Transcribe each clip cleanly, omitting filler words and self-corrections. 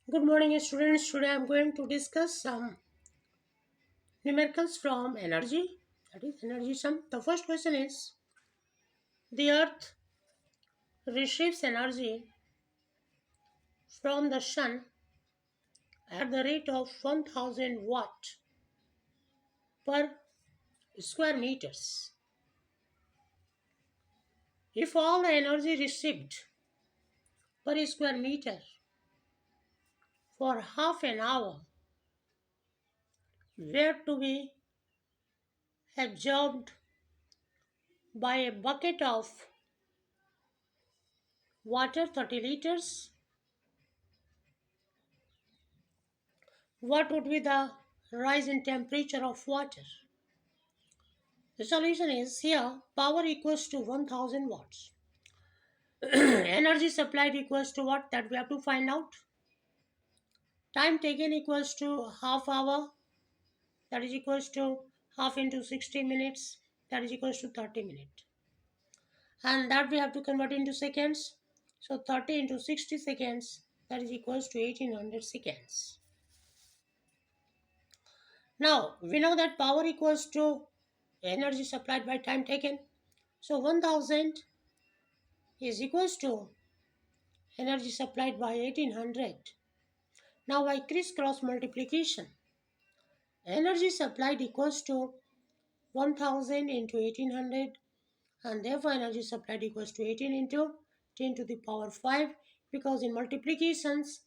Good morning, students. Today I am going to discuss some numericals from energy. That is energy sum. The first question is: the Earth receives energy from the Sun at the rate of 1000 watt per square meters. If all the energy received per square meter for half an hour were to be absorbed by a bucket of water 30 liters, what would be the rise in temperature of water? The solution is here power equals to 1000 watts. Energy supplied equals to what? That we have to find out. Time taken equals to half hour, that is equals to half into 60 minutes, that is equals to 30 minutes. And that we have to convert into seconds. So 30 into 60 seconds, that is equals to 1800 seconds. Now we know that power equals to energy supplied by time taken. So 1000 is equals to energy supplied by 1800. Now by crisscross multiplication, energy supplied equals to 1000 into 1800, and therefore energy supplied equals to 18 into 10 to the power 5, because in multiplications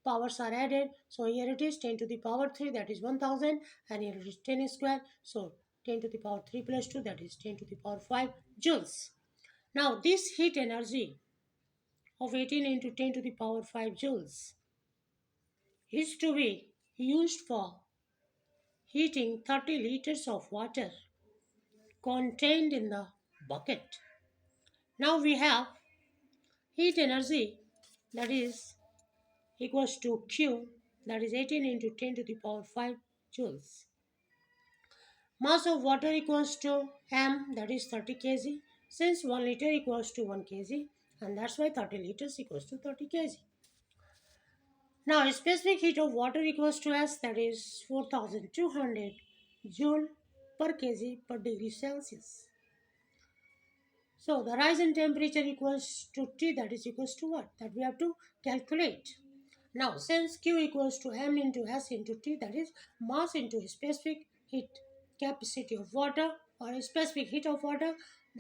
powers are added. So here it is 10 to the power 3, that is 1000, and here it is 10 square, so 10 to the power 3 plus 2, that is 10 to the power 5 joules. Now this heat energy of 18 into 10 to the power 5 joules is to be used for heating 30 liters of water contained in the bucket. Now we have heat energy, that is equals to Q, that is 18 into 10 to the power 5 joules. Mass of water equals to M, that is 30 kg, since 1 liter equals to 1 kg, and that's why 30 liters equals to 30 kg. Now specific heat of water equals to S, that is 4200 joule per kg per degree Celsius. So the rise in temperature equals to T, that is equals to what? That we have to calculate. Now since Q equals to M into S into T, that is mass into specific heat capacity of water or specific heat of water,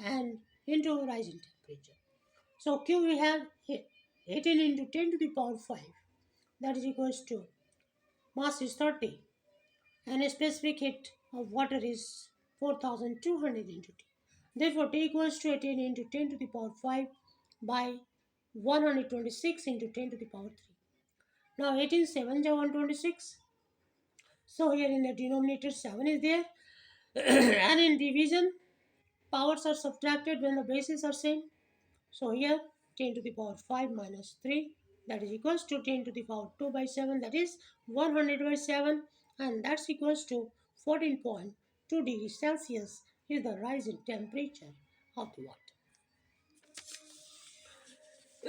and into rise in temperature. So Q we have 18 into 10 to the power 5, that is equals to mass is 30 and a specific heat of water is 4200 into T. Therefore, T equals to 18 into 10 to the power 5 by 126 into 10 to the power 3. Now 18 7 is 126. So here in the denominator 7 is there. And in division, powers are subtracted when the bases are same. So here 10 to the power 5 minus 3, that is equals to 10 to the power 2 by 7, that is 100 by 7, and that's equals to 14.2 degrees Celsius is the rise in temperature of the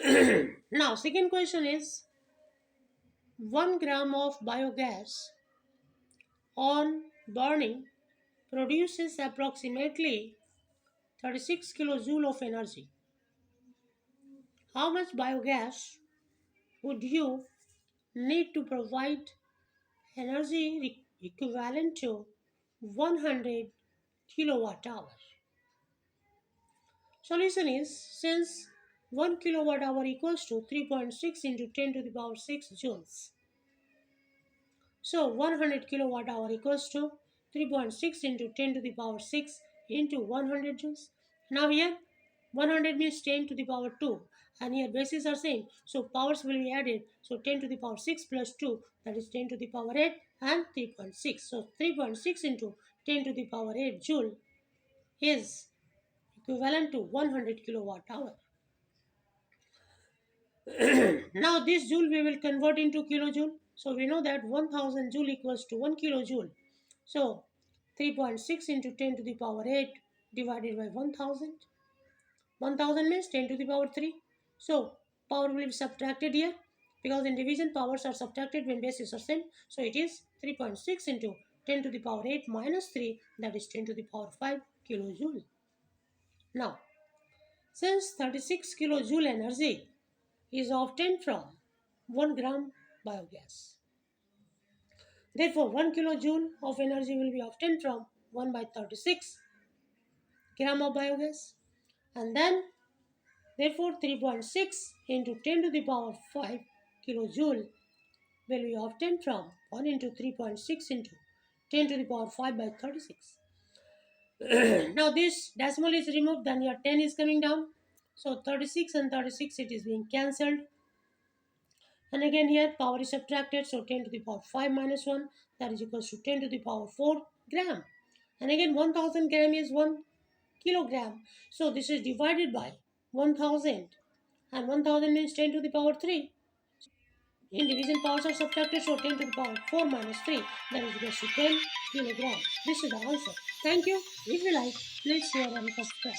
water. Now second question is 1 gram of biogas on burning produces approximately 36 kilojoule of energy. How much biogas would you need to provide energy equivalent to 100 kilowatt hour? Solution is, since 1 kilowatt hour equals to 3.6 into 10 to the power 6 joules. So 100 kilowatt hour equals to 3.6 into 10 to the power 6 into 100 joules. Now here 100 means 10 to the power 2, and here bases are same, so powers will be added. So 10 to the power 6 plus 2, that is 10 to the power 8 and 3.6. So 3.6 into 10 to the power 8 joule is equivalent to 100 kilowatt hour. Now this joule we will convert into kilojoule. So we know that 1000 joule equals to 1 kilojoule. So 3.6 into 10 to the power 8 divided by 1000. 1000 means 10 to the power 3. So power will be subtracted here. because in division powers are subtracted when bases are same. So it is 3.6 into 10 to the power 8 minus 3, that is 10 to the power 5 kilojoule. Now, since 36 kilojoule energy is obtained from 1 gram biogas, therefore 1 kilojoule of energy will be obtained from 1 by 36 gram of biogas, and then therefore 3.6 into 10 to the power 5 kilojoule will be obtained from 1 into 3.6 into 10 to the power 5 by 36. Now this decimal is removed, then your 10 is coming down. So 36 and 36, it is being cancelled. And again here power is subtracted, so 10 to the power 5 minus 1, that is equals to 10 to the power 4 gram. And again 1000 gram is 1 kilogram. So this is divided by 1000, and 1000 means 10 to the power 3. In division powers are subtracted, so 10 to the power 4 minus 3, that is equals to 10 kilogram. This is the answer. Thank you. If you like, please share and subscribe.